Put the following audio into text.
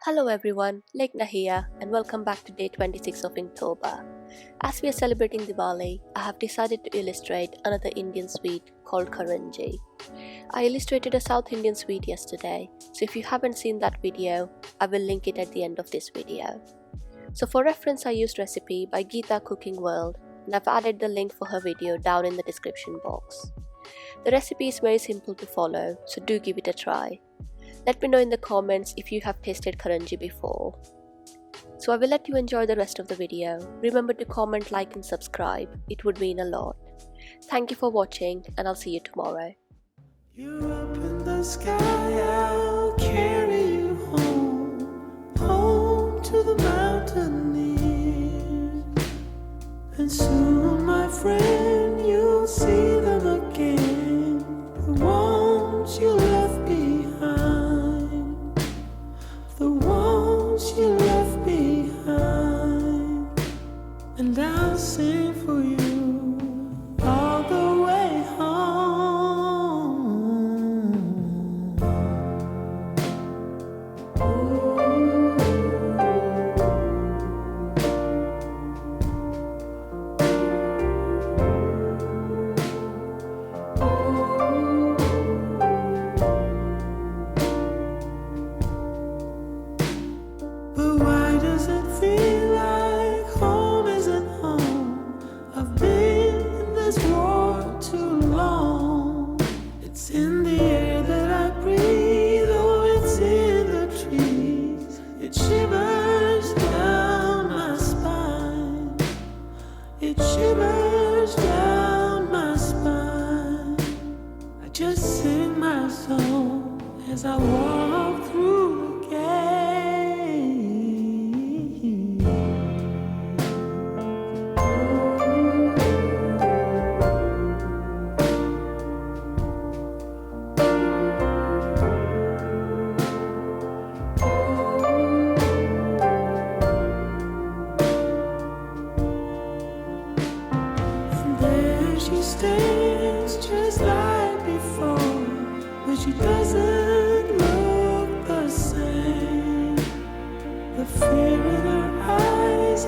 Hello everyone, Lekhana here and welcome back to day 26 of Inktober. As we are celebrating Diwali, I have decided to illustrate another Indian sweet called Karanji. I illustrated a South Indian sweet yesterday, so if you haven't seen that video, I will link it at the end of this video. So for reference I used recipe by Geeta Cooking World and I've added the link for her video down in the description box. The recipe is very simple to follow, so do give it a try. Let me know in the comments if you have tasted Karanji before. So I will let you enjoy the rest of the video. Remember to comment, like and subscribe. It would mean a lot. Thank you for watching and I'll see you tomorrow. You're up in the sky, I'll carry you home, home to the mountaineers. And soon, my friend, you'll see them again, the ones you left behind, the ones you left behind. And I'll sing for you all the way home. But why does it feel like home isn't home? I've been in this war too long. It's in the air that I breathe, oh, it's in the trees. It shivers down my spine. It shivers down my spine. I just sing my song as I walk through the gate. And there she stands just like before, but she doesn't look the same. The fear in her eyes